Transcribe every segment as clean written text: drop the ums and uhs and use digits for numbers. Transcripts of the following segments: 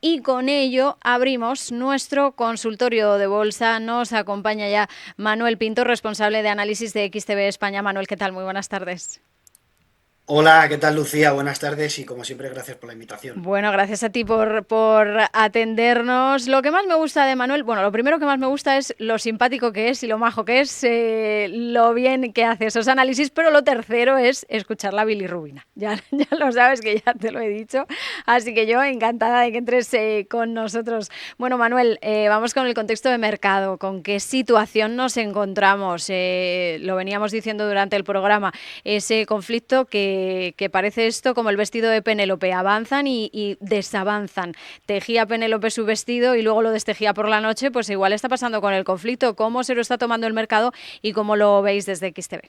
y con ello abrimos nuestro consultorio de bolsa. Nos acompaña ya Manuel Pinto, responsable de análisis de XTB España. Manuel, ¿qué tal? Muy buenas tardes. Hola, ¿qué tal, Lucía? Buenas tardes y como siempre gracias por la invitación. Bueno, gracias a ti por atendernos. Lo que más me gusta de Manuel, bueno, lo primero que más me gusta es lo simpático que es y lo majo que es, lo bien que hace esos análisis, pero lo tercero es escuchar la bilirrubina. Ya, ya lo sabes que ya te lo he dicho, así que yo encantada de que entres con nosotros. Bueno, Manuel, vamos con el contexto de mercado, con qué situación nos encontramos. Lo veníamos diciendo durante el programa, ese conflicto que parece esto como el vestido de Penélope, avanzan y desavanzan. Tejía Penélope su vestido y luego lo destejía por la noche, pues igual está pasando con el conflicto. ¿Cómo se lo está tomando el mercado y cómo lo veis desde XTB?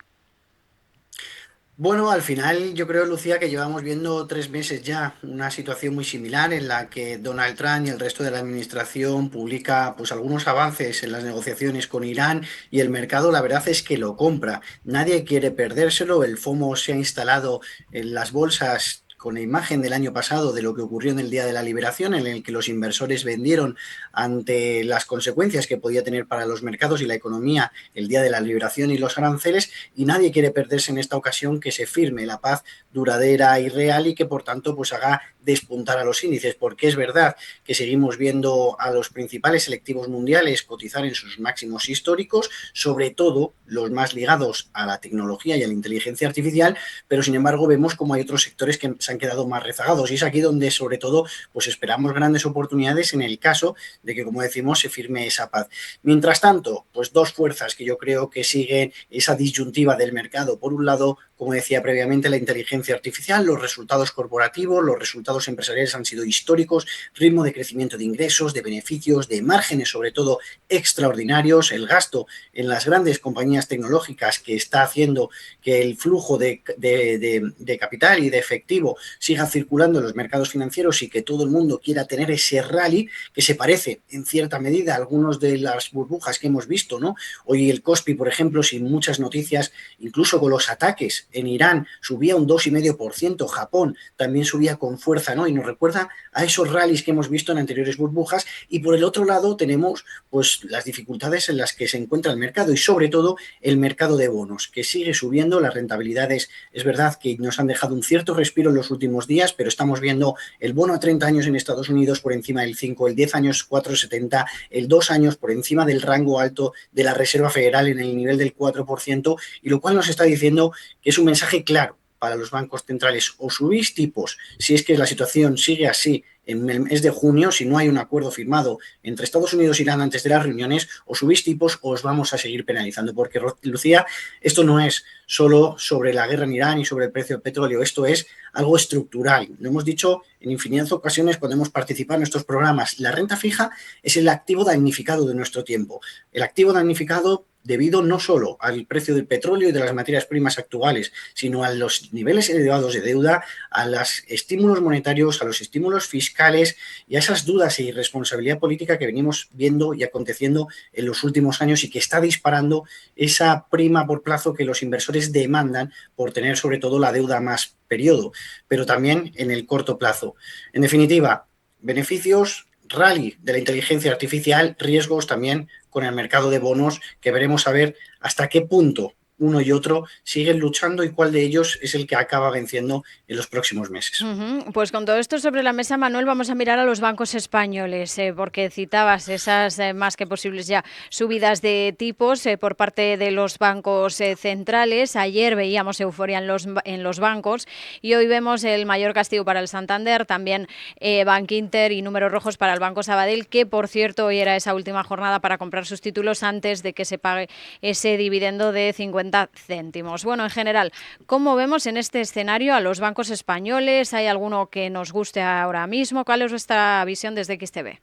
Bueno, al final yo creo, Lucía, que llevamos viendo 3 meses ya una situación muy similar en la que Donald Trump y el resto de la administración publica pues algunos avances en las negociaciones con Irán y el mercado la verdad es que lo compra. Nadie quiere perdérselo, el FOMO se ha instalado en las bolsas con la imagen del año pasado de lo que ocurrió en el Día de la Liberación, en el que los inversores vendieron ante las consecuencias que podía tener para los mercados y la economía el Día de la Liberación y los aranceles, y nadie quiere perderse en esta ocasión que se firme la paz duradera y real y que por tanto pues haga despuntar a los índices, porque es verdad que seguimos viendo a los principales selectivos mundiales cotizar en sus máximos históricos, sobre todo los más ligados a la tecnología y a la inteligencia artificial, pero sin embargo vemos como hay otros sectores que se han quedado más rezagados y es aquí donde sobre todo pues esperamos grandes oportunidades en el caso de que, como decimos, se firme esa paz. Mientras tanto, pues dos fuerzas que yo creo que siguen esa disyuntiva del mercado. Por un lado, como decía previamente, la inteligencia artificial, los resultados corporativos, los resultados empresariales han sido históricos, ritmo de crecimiento de ingresos, de beneficios, de márgenes sobre todo extraordinarios, el gasto en las grandes compañías tecnológicas que está haciendo que el flujo de capital y de efectivo siga circulando en los mercados financieros y que todo el mundo quiera tener ese rally que se parece en cierta medida a algunas de las burbujas que hemos visto, ¿no? Hoy el Kospi, por ejemplo, sin muchas noticias, incluso con los ataques en Irán, subía un 2,5%, Japón también subía con fuerza, ¿no? Y nos recuerda a esos rallies que hemos visto en anteriores burbujas. Y por el otro lado tenemos pues las dificultades en las que se encuentra el mercado y sobre todo el mercado de bonos, que sigue subiendo, las rentabilidades es verdad que nos han dejado un cierto respiro en los últimos días, pero estamos viendo el bono a 30 años en Estados Unidos por encima del 5, el 10 años 4,70, el 2 años por encima del rango alto de la Reserva Federal en el nivel del 4%, y lo cual nos está diciendo que es un mensaje claro para los bancos centrales: o subís tipos si es que la situación sigue así en el mes de junio, si no hay un acuerdo firmado entre Estados Unidos e Irán antes de las reuniones, o subís tipos o os vamos a seguir penalizando. Porque, Lucía, esto no es solo sobre la guerra en Irán y sobre el precio del petróleo, esto es algo estructural. Lo hemos dicho en infinidad de ocasiones cuando hemos participado en estos programas. La renta fija es el activo damnificado de nuestro tiempo. El activo damnificado debido no solo al precio del petróleo y de las materias primas actuales, sino a los niveles elevados de deuda, a los estímulos monetarios, a los estímulos fiscales y a esas dudas e irresponsabilidad política que venimos viendo y aconteciendo en los últimos años y que está disparando esa prima por plazo que los inversores demandan por tener sobre todo la deuda más periodo, pero también en el corto plazo. En definitiva, beneficios, rally de la inteligencia artificial, riesgos también con el mercado de bonos, que veremos a ver hasta qué punto uno y otro siguen luchando y cuál de ellos es el que acaba venciendo en los próximos meses. Pues con todo esto sobre la mesa, Manuel, vamos a mirar a los bancos españoles, porque citabas esas más que posibles ya subidas de tipos por parte de los bancos centrales. Ayer veíamos euforia en los bancos y hoy vemos el mayor castigo para el Santander, también Bankinter y números rojos para el Banco Sabadell, que por cierto hoy era esa última jornada para comprar sus títulos antes de que se pague ese dividendo de 50 céntimos. Bueno, en general, ¿cómo vemos en este escenario a los bancos españoles? ¿Hay alguno que nos guste ahora mismo? ¿Cuál es vuestra visión desde XTB?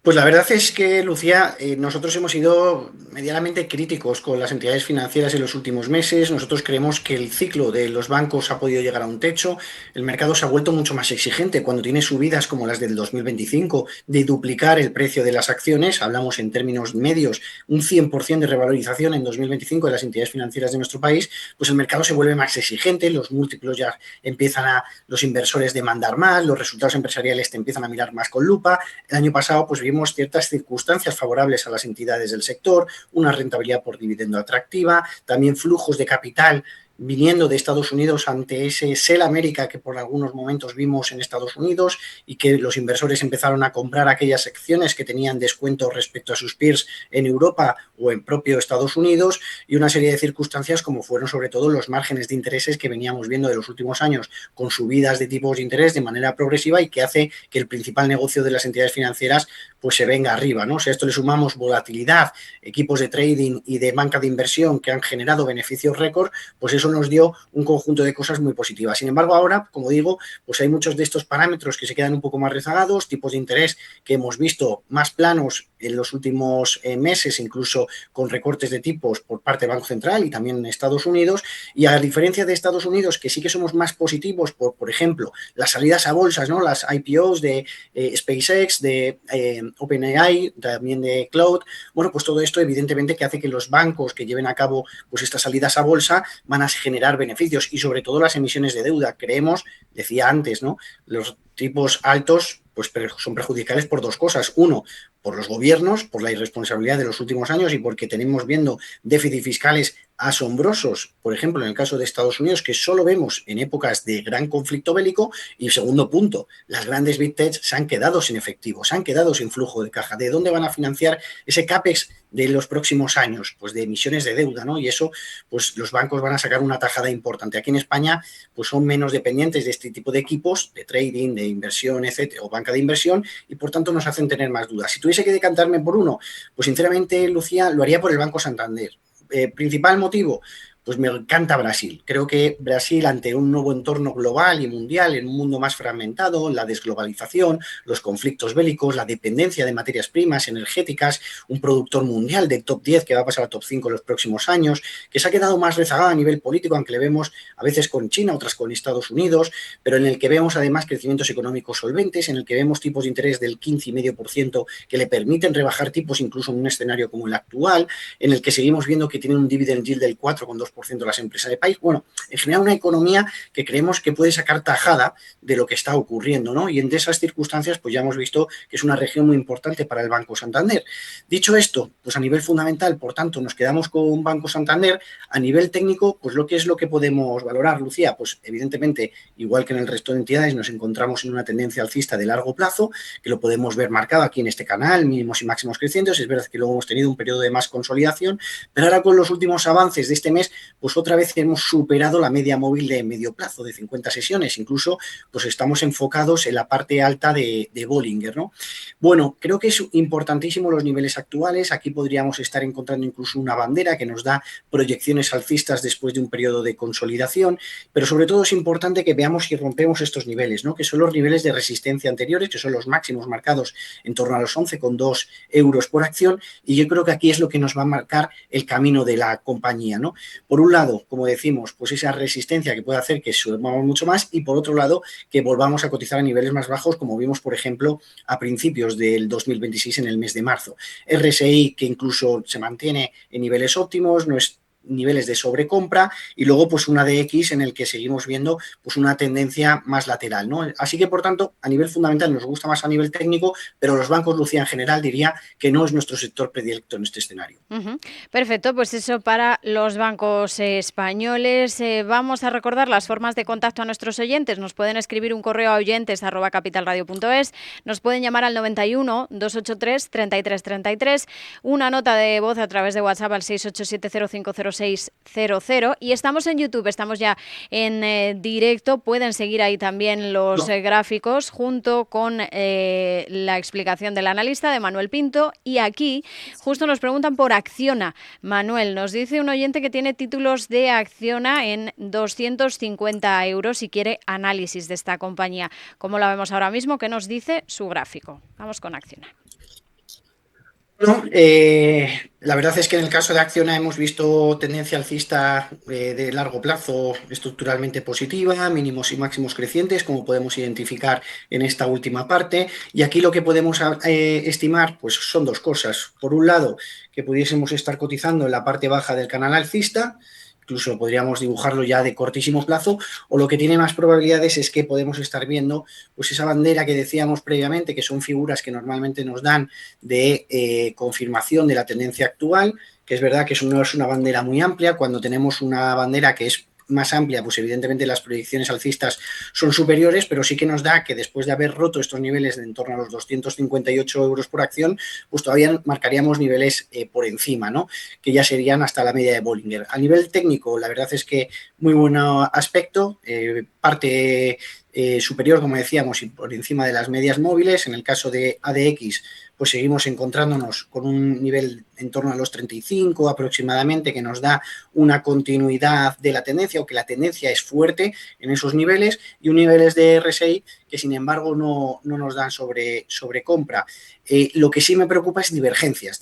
Pues la verdad es que, Lucía, nosotros hemos sido medianamente críticos con las entidades financieras en los últimos meses. Nosotros creemos que el ciclo de los bancos ha podido llegar a un techo. El mercado se ha vuelto mucho más exigente cuando tiene subidas como las del 2025 de duplicar el precio de las acciones. Hablamos en términos medios, un 100% de revalorización en 2025 de las entidades financieras de nuestro país. Pues el mercado se vuelve más exigente, los múltiplos ya empiezan a los inversores demandar más, los resultados empresariales te empiezan a mirar más con lupa. El año pasado pues vimos ciertas circunstancias favorables a las entidades del sector, una rentabilidad por dividendo atractiva, también flujos de capital viniendo de Estados Unidos ante ese sell América que por algunos momentos vimos en Estados Unidos y que los inversores empezaron a comprar aquellas acciones que tenían descuento respecto a sus peers en Europa o en propio Estados Unidos, y una serie de circunstancias como fueron sobre todo los márgenes de intereses que veníamos viendo de los últimos años con subidas de tipos de interés de manera progresiva y que hace que el principal negocio de las entidades financieras pues se venga arriba, ¿no? Si a esto le sumamos volatilidad, equipos de trading y de banca de inversión que han generado beneficios récord, pues eso nos dio un conjunto de cosas muy positivas. Sin embargo, ahora, como digo, pues hay muchos de estos parámetros que se quedan un poco más rezagados, tipos de interés que hemos visto más planos en los últimos meses, incluso con recortes de tipos por parte del Banco Central y también en Estados Unidos, y a diferencia de Estados Unidos, que sí que somos más positivos por ejemplo, las salidas a bolsas, ¿no? Las IPOs de SpaceX, de OpenAI, también de Cloud, bueno, pues todo esto evidentemente que hace que los bancos que lleven a cabo pues estas salidas a bolsa van a generar beneficios y sobre todo las emisiones de deuda. Creemos, decía antes, ¿no? Los tipos altos pues son perjudiciales por dos cosas. Uno, por los gobiernos, por la irresponsabilidad de los últimos años y porque tenemos viendo déficits fiscales asombrosos, por ejemplo, en el caso de Estados Unidos, que solo vemos en épocas de gran conflicto bélico. Y segundo punto, las grandes big tech se han quedado sin efectivo, se han quedado sin flujo de caja. ¿De dónde van a financiar ese CAPEX de los próximos años? Pues de emisiones de deuda, ¿no? Y eso, pues los bancos van a sacar una tajada importante. Aquí en España, pues son menos dependientes de este tipo de equipos, de trading, de inversión, etcétera, o banca de inversión, y por tanto nos hacen tener más dudas. Si tuviese que decantarme por uno, pues sinceramente, Lucía, lo haría por el Banco Santander. Principal motivo, pues me encanta Brasil. Creo que Brasil, ante un nuevo entorno global y mundial, en un mundo más fragmentado, la desglobalización, los conflictos bélicos, la dependencia de materias primas energéticas, un productor mundial del top 10 que va a pasar a top 5 en los próximos años, que se ha quedado más rezagado a nivel político, aunque le vemos a veces con China, otras con Estados Unidos, pero en el que vemos además crecimientos económicos solventes, en el que vemos tipos de interés del 15,5% que le permiten rebajar tipos incluso en un escenario como el actual, en el que seguimos viendo que tienen un dividend yield del 4,2% las empresas del país. Bueno, en general una economía que creemos que puede sacar tajada de lo que está ocurriendo, ¿no? Y en esas circunstancias, pues ya hemos visto que es una región muy importante para el Banco Santander. Dicho esto, pues a nivel fundamental, por tanto, nos quedamos con Banco Santander. A nivel técnico, pues lo que es lo que podemos valorar, Lucía, pues evidentemente, igual que en el resto de entidades, nos encontramos en una tendencia alcista de largo plazo, que lo podemos ver marcado aquí en este canal, mínimos y máximos crecientes. Es verdad que luego hemos tenido un periodo de más consolidación, pero ahora con los últimos avances de este mes, pues otra vez hemos superado la media móvil de medio plazo de 50 sesiones, incluso pues estamos enfocados en la parte alta de Bollinger, ¿no? Bueno, creo que es importantísimo los niveles actuales. Aquí podríamos estar encontrando incluso una bandera que nos da proyecciones alcistas después de un periodo de consolidación, pero sobre todo es importante que veamos si rompemos estos niveles, ¿no? Que son los niveles de resistencia anteriores, que son los máximos marcados en torno a los 11,2 euros por acción, y yo creo que aquí es lo que nos va a marcar el camino de la compañía, ¿no? Por un lado, como decimos, pues esa resistencia que puede hacer que subamos mucho más, y por otro lado, que volvamos a cotizar a niveles más bajos, como vimos, por ejemplo, a principios del 2026 en el mes de marzo. RSI que incluso se mantiene en niveles óptimos, no es niveles de sobrecompra, y luego pues una DX en el que seguimos viendo pues una tendencia más lateral, ¿no? Así que por tanto a nivel fundamental nos gusta más a nivel técnico, pero los bancos, Lucía, en general diría que no es nuestro sector predilecto en este escenario. Perfecto, pues eso para los bancos españoles. Vamos a recordar las formas de contacto a nuestros oyentes. Nos pueden escribir un correo a oyentes@capitalradio.es, nos pueden llamar al 91 283 33 33, una nota de voz a través de WhatsApp al 687050600, y estamos en YouTube, estamos ya en directo. Pueden seguir ahí también los gráficos junto con la explicación del analista de Manuel Pinto. Y aquí justo nos preguntan por Acciona. Manuel, nos dice un oyente que tiene títulos de Acciona en 250 euros y quiere análisis de esta compañía. ¿Cómo la vemos ahora mismo? ¿Qué nos dice su gráfico? Vamos con Acciona. No, la verdad es que en el caso de Acciona hemos visto tendencia alcista de largo plazo estructuralmente positiva, mínimos y máximos crecientes, como podemos identificar en esta última parte. Y aquí lo que podemos estimar pues son dos cosas. Por un lado, que pudiésemos estar cotizando en la parte baja del canal alcista, incluso podríamos dibujarlo ya de cortísimo plazo, o lo que tiene más probabilidades es que podemos estar viendo pues esa bandera que decíamos previamente, que son figuras que normalmente nos dan de confirmación de la tendencia actual, que es verdad que no es una bandera muy amplia. Cuando tenemos una bandera que es más amplia, pues evidentemente las proyecciones alcistas son superiores, pero sí que nos da que después de haber roto estos niveles de en torno a los 258 euros por acción, pues todavía marcaríamos niveles por encima, ¿no? Que ya serían hasta la media de Bollinger. A nivel técnico, la verdad es que muy buen aspecto, parte superior, como decíamos, y por encima de las medias móviles. En el caso de ADX, pues seguimos encontrándonos con un nivel en torno a los 35 aproximadamente, que nos da una continuidad de la tendencia, o que la tendencia es fuerte en esos niveles, y un niveles de RSI que sin embargo no nos dan sobre compra. Lo que sí me preocupa es divergencias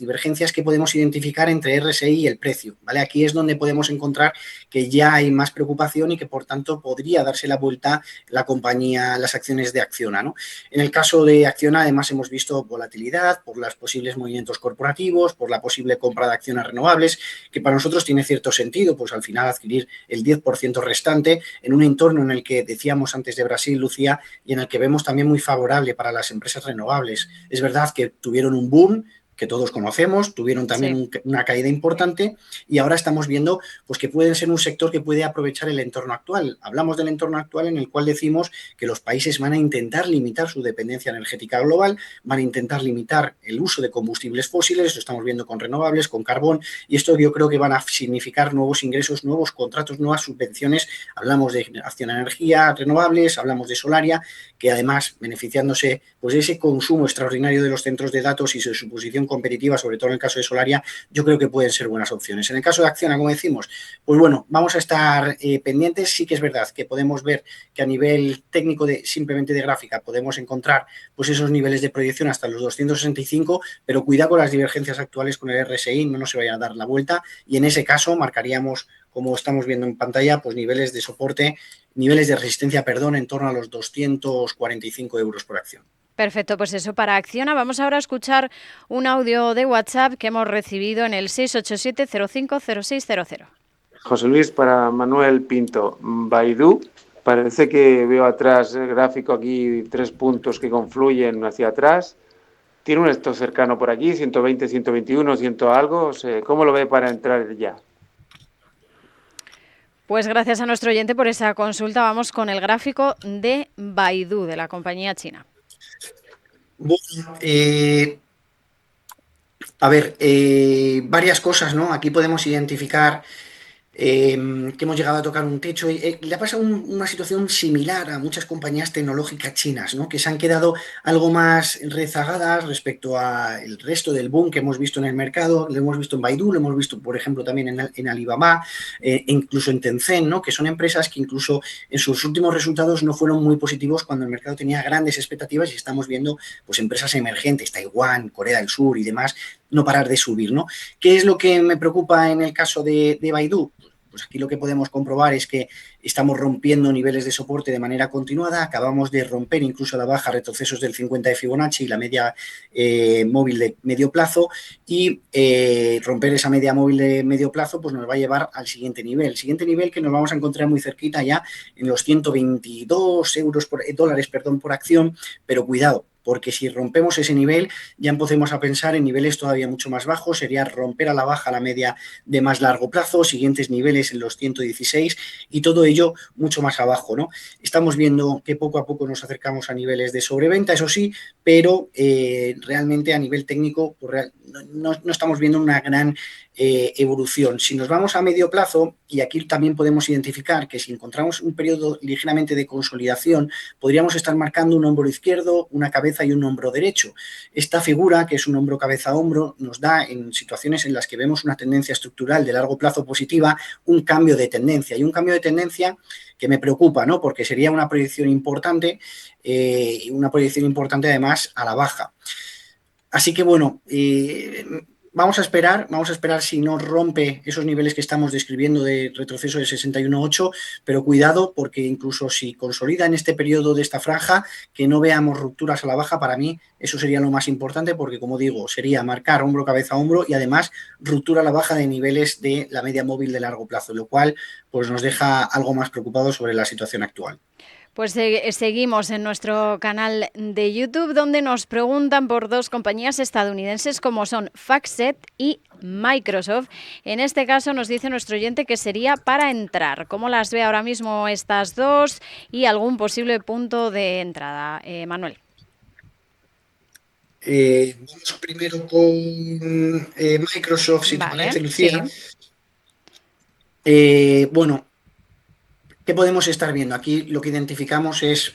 que podemos identificar entre RSI y el precio, ¿vale? Aquí es donde podemos encontrar que ya hay más preocupación y que por tanto podría darse la vuelta la compañía, las acciones de Acciona, ¿no? En el caso de Acciona, además, hemos visto volatilidad por los posibles movimientos corporativos, por la posible compra de acciones renovables, que para nosotros tiene cierto sentido, pues al final adquirir el 10% restante en un entorno en el que decíamos antes de Brasil, Lucía, y en el que vemos también muy favorable para las empresas renovables. Es verdad que tuvieron un boom, que todos conocemos, tuvieron también Sí. una caída importante, y ahora estamos viendo pues, que pueden ser un sector que puede aprovechar el entorno actual. Hablamos del entorno actual en el cual decimos que los países van a intentar limitar su dependencia energética global, van a intentar limitar el uso de combustibles fósiles, lo estamos viendo con renovables, con carbón, y esto yo creo que van a significar nuevos ingresos, nuevos contratos, nuevas subvenciones. Hablamos de acción a energía renovables, hablamos de Solaria, que además beneficiándose pues, de ese consumo extraordinario de los centros de datos y de su posición competitiva, sobre todo en el caso de Solaria, yo creo que pueden ser buenas opciones. En el caso de Acciona, como decimos, pues bueno, vamos a estar pendientes. Sí que es verdad que podemos ver que a nivel técnico simplemente de gráfica podemos encontrar pues esos niveles de proyección hasta los 265, pero cuidado con las divergencias actuales con el RSI, no nos se vaya a dar la vuelta, y en ese caso marcaríamos, como estamos viendo en pantalla, pues niveles de soporte, niveles de resistencia, perdón, en torno a los 245 euros por acción. Perfecto, pues eso para Acciona. Vamos ahora a escuchar un audio de WhatsApp que hemos recibido en el 687-050600. José Luis, para Manuel Pinto, Baidu, parece que veo atrás el gráfico aquí, 3 puntos que confluyen hacia atrás. Tiene un stop cercano por aquí, 120, 121, 100 algo. ¿Cómo lo ve para entrar ya? Pues gracias a nuestro oyente por esa consulta. Vamos con el gráfico de Baidu, de la compañía china. Bueno, varias cosas, ¿no? Aquí podemos identificar que hemos llegado a tocar un techo. Le ha pasado una situación similar a muchas compañías tecnológicas chinas, ¿no? Que se han quedado algo más rezagadas respecto al resto del boom que hemos visto en el mercado. Lo hemos visto en Baidu, lo hemos visto, por ejemplo, también en Alibaba, incluso en Tencent, ¿no? Que son empresas que incluso en sus últimos resultados no fueron muy positivos cuando el mercado tenía grandes expectativas, y estamos viendo pues, empresas emergentes, Taiwán, Corea del Sur y demás, no parar de subir, ¿no? ¿Qué es lo que me preocupa en el caso de Baidu? Pues aquí lo que podemos comprobar es que estamos rompiendo niveles de soporte de manera continuada. Acabamos de romper incluso a la baja retrocesos del 50 de Fibonacci y la media móvil de medio plazo, y romper esa media móvil de medio plazo pues nos va a llevar al siguiente nivel. El siguiente nivel que nos vamos a encontrar muy cerquita ya en los 122 dólares por acción, pero cuidado, porque si rompemos ese nivel ya empecemos a pensar en niveles todavía mucho más bajos. Sería romper a la baja la media de más largo plazo, siguientes niveles en los 116, y todo ello mucho más abajo, ¿no? Estamos viendo que poco a poco nos acercamos a niveles de sobreventa, eso sí, pero realmente a nivel técnico pues, no estamos viendo una gran evolución. Si nos vamos a medio plazo, y aquí también podemos identificar que si encontramos un periodo ligeramente de consolidación, podríamos estar marcando un hombro izquierdo, una cabeza y un hombro derecho. Esta figura, que es un hombro cabeza hombro, nos da en situaciones en las que vemos una tendencia estructural de largo plazo positiva, un cambio de tendencia, y un cambio de tendencia que me preocupa, ¿no? Porque sería una proyección importante además a la baja. Así que bueno, vamos a esperar si no rompe esos niveles que estamos describiendo de retroceso de 61.8, pero cuidado porque incluso si consolida en este periodo de esta franja, que no veamos rupturas a la baja, para mí eso sería lo más importante porque, como digo, sería marcar hombro, cabeza, hombro y además ruptura a la baja de niveles de la media móvil de largo plazo, lo cual pues nos deja algo más preocupados sobre la situación actual. Pues seguimos en nuestro canal de YouTube, donde nos preguntan por dos compañías estadounidenses como son FactSet y Microsoft. En este caso nos dice nuestro oyente que sería para entrar. ¿Cómo las ve ahora mismo estas dos y algún posible punto de entrada? Manuel. Vamos primero con Microsoft, si te parece, Lucía. Sí. Bueno, ¿qué podemos estar viendo? Aquí lo que identificamos es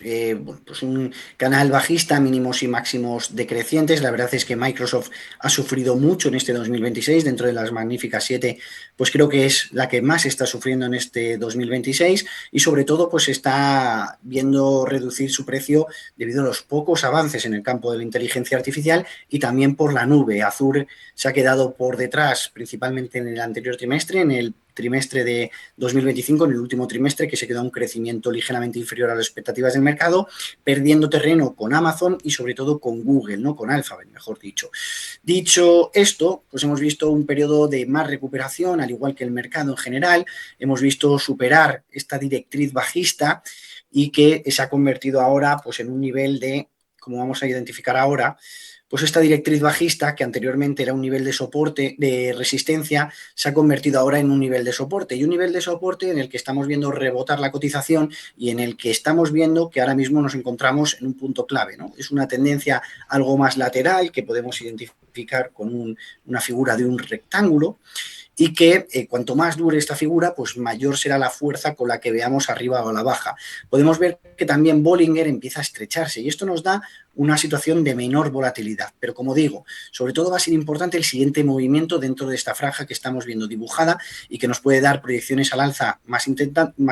pues un canal bajista, mínimos y máximos decrecientes. La verdad es que Microsoft ha sufrido mucho en este 2026, dentro de las magníficas 7, pues creo que es la que más está sufriendo en este 2026 y sobre todo pues está viendo reducir su precio debido a los pocos avances en el campo de la inteligencia artificial y también por la nube. Azure se ha quedado por detrás, principalmente en el anterior trimestre, en el trimestre de 2025, en el último trimestre, que se quedó un crecimiento ligeramente inferior a las expectativas del mercado, perdiendo terreno con Amazon y sobre todo con Google, ¿no? Con Alphabet, mejor dicho. Dicho esto, pues hemos visto un periodo de más recuperación, al igual que el mercado en general. Hemos visto superar esta directriz bajista y que se ha convertido ahora pues en un nivel de, como vamos a identificar ahora, pues esta directriz bajista, que anteriormente era un nivel de soporte, de resistencia, se ha convertido ahora en un nivel de soporte. Y un nivel de soporte en el que estamos viendo rebotar la cotización y en el que estamos viendo que ahora mismo nos encontramos en un punto clave, ¿no? Es una tendencia algo más lateral que podemos identificar con una figura de un rectángulo y que cuanto más dure esta figura, pues mayor será la fuerza con la que veamos arriba o a la baja. Podemos ver que también Bollinger empieza a estrecharse y esto nos da una situación de menor volatilidad. Pero como digo, sobre todo va a ser importante el siguiente movimiento dentro de esta franja que estamos viendo dibujada y que nos puede dar proyecciones al alza más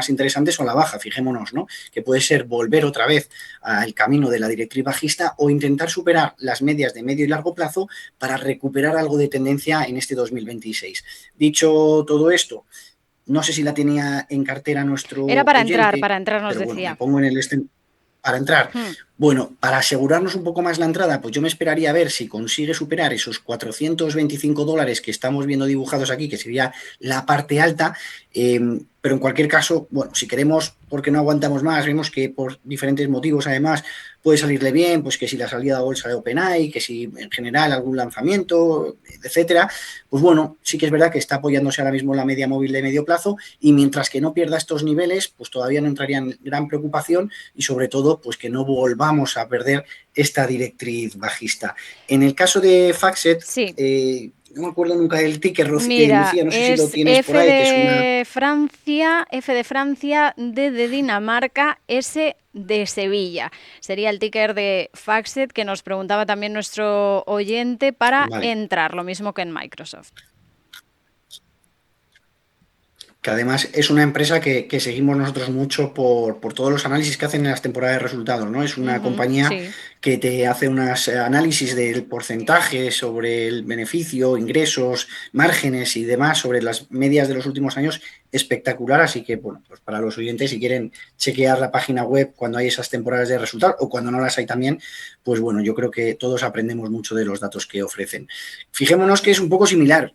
interesantes o a la baja, fijémonos, ¿no? Que puede ser volver otra vez al camino de la directriz bajista o intentar superar las medias de medio y largo plazo para recuperar algo de tendencia en este 2026. Dicho todo esto, no sé si la tenía en cartera nuestro Era para oyente, entrar nos pero decía. Bueno, me pongo en el para entrar. Bueno, para asegurarnos un poco más la entrada, pues yo me esperaría a ver si consigue superar esos $425 que estamos viendo dibujados aquí, que sería la parte alta, pero en cualquier caso, bueno, si queremos, porque no aguantamos más, vemos que por diferentes motivos además puede salirle bien, pues que si la salida a bolsa de OpenAI, que si en general algún lanzamiento, etcétera, pues bueno, sí que es verdad que está apoyándose ahora mismo en la media móvil de medio plazo y mientras que no pierda estos niveles, pues todavía no entraría en gran preocupación y sobre todo, pues que no volvamos a perder esta directriz bajista. En el caso de FactSet, sí. No me acuerdo nunca del ticker, Mira, Lucía, no sé si lo tienes F por ahí, de que es una... F de Francia, D de Dinamarca, S de Sevilla. Sería el ticker de FactSet que nos preguntaba también nuestro oyente para entrar, lo mismo que en Microsoft. Que además es una empresa que seguimos nosotros mucho por todos los análisis que hacen en las temporadas de resultados, ¿no? Es una compañía que te hace unos análisis del porcentaje sobre el beneficio, ingresos, márgenes y demás sobre las medias de los últimos años espectacular, así que bueno, pues para los oyentes si quieren chequear la página web cuando hay esas temporadas de resultados o cuando no las hay también, pues bueno, yo creo que todos aprendemos mucho de los datos que ofrecen. Fijémonos que es un poco similar,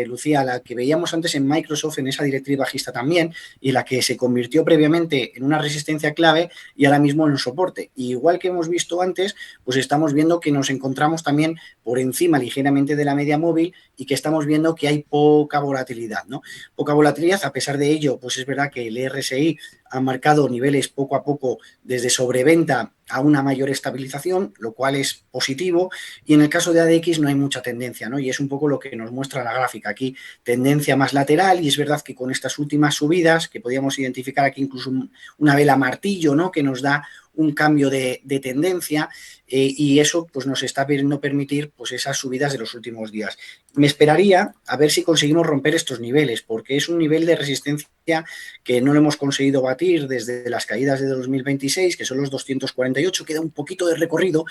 Lucía, a la que veíamos antes en Microsoft, en esa directriz bajista también, y la que se convirtió previamente en una resistencia clave y ahora mismo en un soporte. Y igual que hemos visto antes, pues estamos viendo que nos encontramos también por encima ligeramente de la media móvil y que estamos viendo que hay poca volatilidad, ¿no? Poca volatilidad, a pesar de ello, pues es verdad que el RSI ha marcado niveles poco a poco desde sobreventa a una mayor estabilización, lo cual es positivo, y en el caso de ADX no hay mucha tendencia, ¿no? Y es un poco lo que nos muestra la gráfica aquí, tendencia más lateral, y es verdad que con estas últimas subidas, que podíamos identificar aquí incluso una vela martillo, ¿no? Que nos da un cambio de tendencia y eso pues nos está no permitir pues esas subidas de los últimos días. Me esperaría a ver si conseguimos romper estos niveles, porque es un nivel de resistencia que no lo hemos conseguido batir desde las caídas de 2026, que son los 248, queda un poquito de recorrido,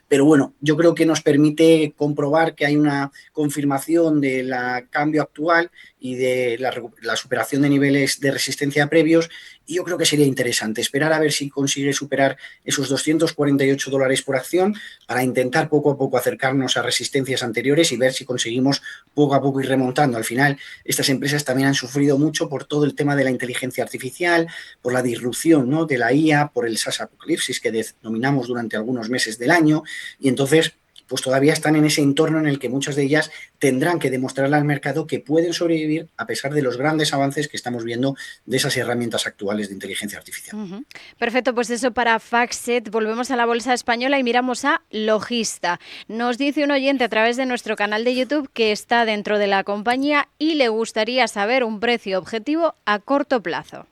pero bueno, yo creo que nos permite comprobar que hay una confirmación del cambio actual y de la superación de niveles de resistencia previos, y yo creo que sería interesante esperar a ver si consigue superar esos $248 por acción para intentar poco a poco acercarnos a resistencias anteriores y ver si conseguimos poco a poco ir remontando. Al final, estas empresas también han sufrido mucho por todo el tema de la inteligencia artificial, por la disrupción, ¿no?, de la IA, por el SaaS apocalipsis que denominamos durante algunos meses del año, y entonces pues todavía están en ese entorno en el que muchas de ellas tendrán que demostrarle al mercado que pueden sobrevivir a pesar de los grandes avances que estamos viendo de esas herramientas actuales de inteligencia artificial. Perfecto, pues eso para FactSet. Volvemos a la bolsa española y miramos a Logista. Nos dice un oyente a través de nuestro canal de YouTube que está dentro de la compañía y le gustaría saber un precio objetivo a corto plazo.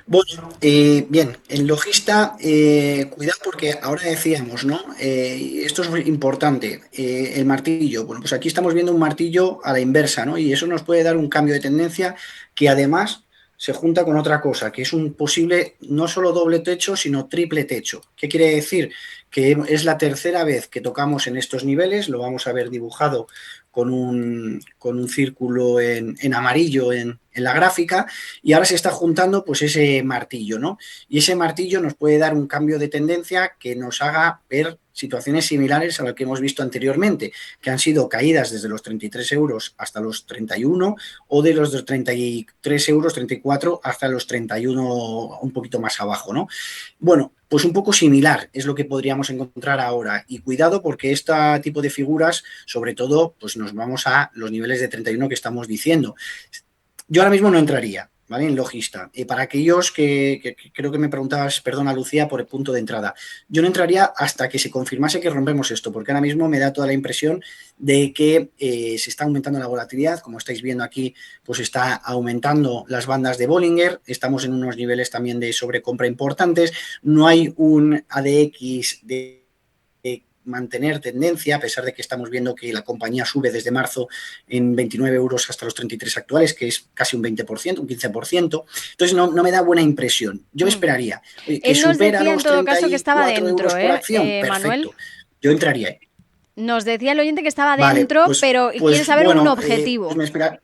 Bueno, bien, en Logista, cuidado porque ahora decíamos, ¿no? Esto es muy importante, el martillo. Bueno, pues aquí estamos viendo un martillo a la inversa, ¿no? Y eso nos puede dar un cambio de tendencia que además se junta con otra cosa, que es un posible no solo doble techo, sino triple techo. ¿Qué quiere decir? Que es la tercera vez que tocamos en estos niveles, lo vamos a ver dibujado con un círculo en amarillo en la gráfica, y ahora se está juntando pues ese martillo, ¿no? Y ese martillo nos puede dar un cambio de tendencia que nos haga ver situaciones similares a lo que hemos visto anteriormente, que han sido caídas desde los 33 euros hasta los 31, o de los 33 euros, 34 hasta los 31, un poquito más abajo, ¿no? Bueno, pues un poco similar es lo que podríamos encontrar ahora, y cuidado porque este tipo de figuras, sobre todo, pues nos vamos a los niveles de 31 que estamos diciendo. Yo ahora mismo no entraría, ¿vale?, en Logista. Para aquellos que creo que me preguntabas, perdona Lucía, por el punto de entrada, yo no entraría hasta que se confirmase que rompemos esto, porque ahora mismo me da toda la impresión de que se está aumentando la volatilidad. Como estáis viendo aquí, pues está aumentando las bandas de Bollinger, estamos en unos niveles también de sobrecompra importantes, no hay un ADX de mantener tendencia, a pesar de que estamos viendo que la compañía sube desde marzo en 29 euros hasta los 33 actuales, que es casi un 20%, un 15%. Entonces no me da buena impresión. Yo esperaría que Él nos supera decía en los todo caso que estaba 34 dentro, euros por acción. Manuel. Perfecto. Yo entraría. Nos decía el oyente que estaba Vale, dentro, pues pero quiere saber un bueno, objetivo. pues me espera.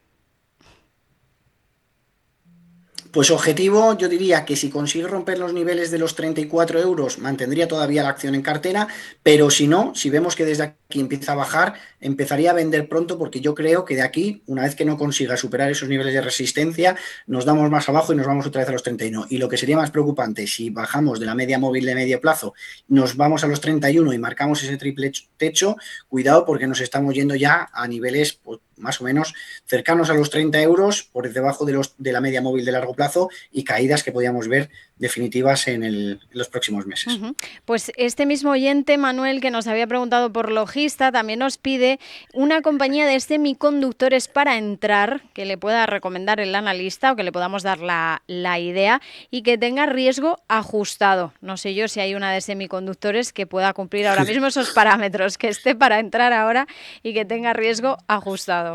Pues objetivo, yo diría que si consigue romper los niveles de los 34 euros, mantendría todavía la acción en cartera, pero si no, si vemos que desde aquí empieza a bajar, empezaría a vender pronto, porque yo creo que de aquí, una vez que no consiga superar esos niveles de resistencia, nos damos más abajo y nos vamos otra vez a los 31. Y lo que sería más preocupante, si bajamos de la media móvil de medio plazo, nos vamos a los 31 y marcamos ese triple techo, cuidado porque nos estamos yendo ya a niveles pues, más o menos cercanos a los 30 euros, por debajo de la media móvil de largo plazo, y caídas que podíamos ver definitivas en los próximos meses. Pues este mismo oyente, Manuel, que nos había preguntado por Logista, también nos pide una compañía de semiconductores para entrar, que le pueda recomendar el analista o que le podamos dar la idea y que tenga riesgo ajustado. No sé yo si hay una de semiconductores que pueda cumplir ahora mismo esos parámetros, que esté para entrar ahora y que tenga riesgo ajustado.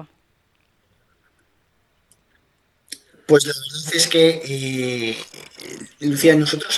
Pues la verdad es que, Lucía, nosotros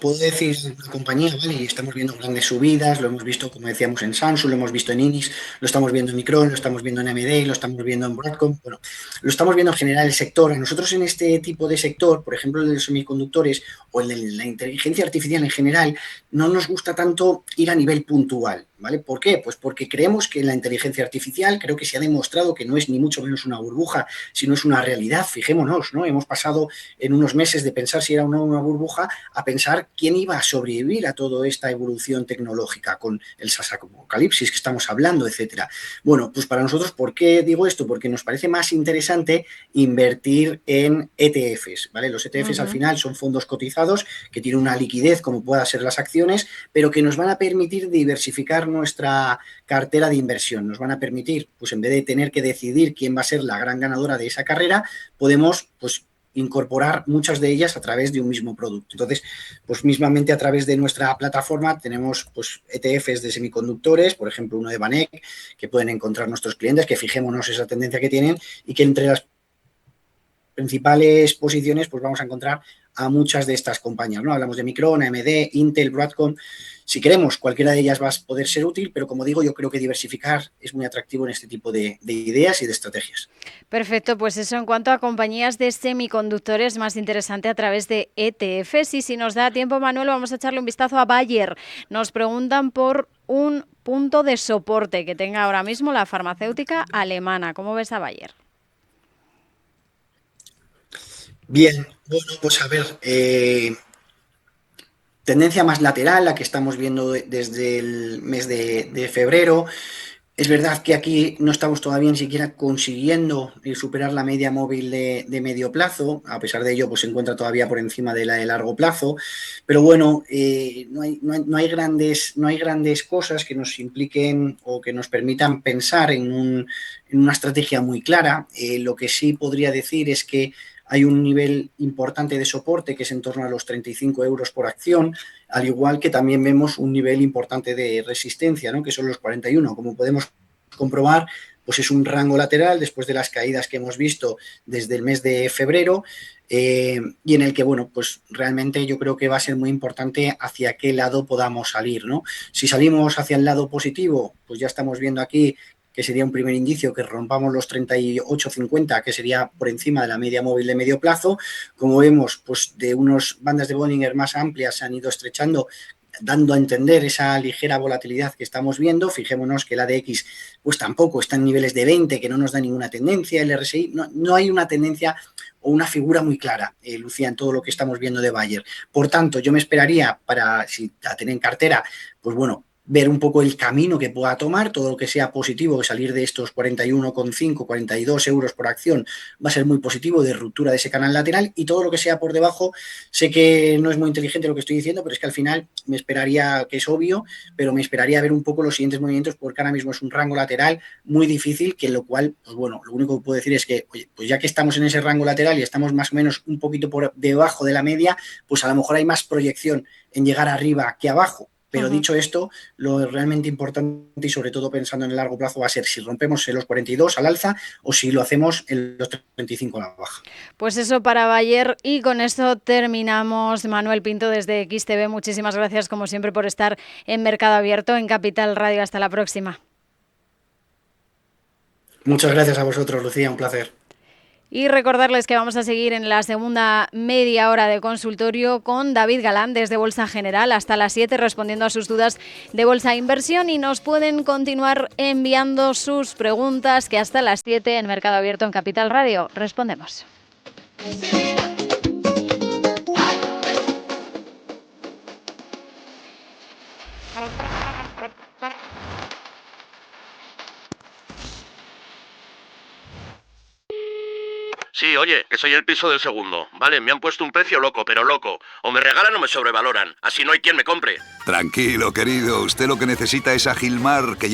puedo decir la compañía, ¿vale? Y estamos viendo grandes subidas, lo hemos visto, como decíamos, en Samsung, lo hemos visto en Inis, lo estamos viendo en Micron, lo estamos viendo en AMD, lo estamos viendo en Broadcom, bueno, lo estamos viendo en general el sector. A nosotros en este tipo de sector, por ejemplo, el de los semiconductores o el de la inteligencia artificial en general, no nos gusta tanto ir a nivel puntual, ¿vale? ¿Por qué? Pues porque creemos que la inteligencia artificial, creo que se ha demostrado que no es ni mucho menos una burbuja, sino es una realidad. Fijémonos, ¿no? Hemos pasado en unos meses de pensar si era una burbuja a pensar quién iba a sobrevivir a toda esta evolución tecnológica con el SaaS apocalipsis que estamos hablando, etcétera. Bueno, pues para nosotros, ¿por qué digo esto? Porque nos parece más interesante invertir en ETFs, ¿vale? Los ETFs al final son fondos cotizados que tienen una liquidez como puedan ser las acciones, pero que nos van a permitir diversificar nuestra cartera de inversión. Nos van a permitir, pues en vez de tener que decidir quién va a ser la gran ganadora de esa carrera, podemos, pues, incorporar muchas de ellas a través de un mismo producto. Entonces, pues mismamente a través de nuestra plataforma tenemos pues ETFs de semiconductores, por ejemplo uno de Banec, que pueden encontrar nuestros clientes, que fijémonos esa tendencia que tienen y que entre las principales posiciones pues vamos a encontrar a muchas de estas compañías, ¿no? Hablamos de Micron, AMD, Intel, Broadcom. Si queremos, cualquiera de ellas va a poder ser útil, pero como digo, yo creo que diversificar es muy atractivo en este tipo de ideas y de estrategias. Perfecto, pues eso en cuanto a compañías de semiconductores, más interesante a través de ETFs. Y si nos da tiempo, Manuel, vamos a echarle un vistazo a Bayer. Nos preguntan por un punto de soporte que tenga ahora mismo la farmacéutica alemana. ¿Cómo ves a Bayer? Bien, bueno, pues a ver, tendencia más lateral, la que estamos viendo desde el mes de febrero. Es verdad que aquí no estamos todavía ni siquiera consiguiendo superar la media móvil de medio plazo, a pesar de ello pues se encuentra todavía por encima de la de largo plazo, pero bueno, no hay grandes cosas que nos impliquen o que nos permitan pensar en una estrategia muy clara. Lo que sí podría decir es que hay un nivel importante de soporte que es en torno a los 35 euros por acción, al igual que también vemos un nivel importante de resistencia, ¿no? Que son los 41. Como podemos comprobar, pues es un rango lateral después de las caídas que hemos visto desde el mes de febrero, y en el que, bueno, pues realmente yo creo que va a ser muy importante hacia qué lado podamos salir, ¿no? Si salimos hacia el lado positivo, pues ya estamos viendo aquí que sería un primer indicio que rompamos los 38,50, que sería por encima de la media móvil de medio plazo. Como vemos, pues de unas bandas de Bollinger más amplias se han ido estrechando, dando a entender esa ligera volatilidad que estamos viendo. Fijémonos que el ADX pues tampoco está en niveles de 20, que no nos da ninguna tendencia. El RSI no hay una tendencia o una figura muy clara, Lucía, en todo lo que estamos viendo de Bayer. Por tanto, yo me esperaría para, si la tener en cartera, pues bueno, ver un poco el camino que pueda tomar. Todo lo que sea positivo, que salir de estos 41,5, 42 euros por acción va a ser muy positivo, de ruptura de ese canal lateral, y todo lo que sea por debajo, sé que no es muy inteligente lo que estoy diciendo, pero es que al final me esperaría, que es obvio, pero me esperaría ver un poco los siguientes movimientos, porque ahora mismo es un rango lateral muy difícil, que lo cual, pues bueno, lo único que puedo decir es que, oye, pues ya que estamos en ese rango lateral y estamos más o menos un poquito por debajo de la media, pues a lo mejor hay más proyección en llegar arriba que abajo. Pero dicho esto, lo realmente importante y sobre todo pensando en el largo plazo va a ser si rompemos en los 42 al alza o si lo hacemos en los 35 a la baja. Pues eso para Bayer, y con esto terminamos. Manuel Pinto desde XTV, muchísimas gracias como siempre por estar en Mercado Abierto en Capital Radio. Hasta la próxima. Muchas gracias a vosotros, Lucía, un placer. Y recordarles que vamos a seguir en la segunda media hora de consultorio con David Galán desde Bolsa General hasta las 7, respondiendo a sus dudas de bolsa e inversión, y nos pueden continuar enviando sus preguntas, que hasta las 7 en Mercado Abierto en Capital Radio respondemos. Sí, oye, que soy el piso del segundo. Vale, me han puesto un precio loco, pero loco. O me regalan o me sobrevaloran. Así no hay quien me compre. Tranquilo, querido. Usted lo que necesita es a Gilmar, que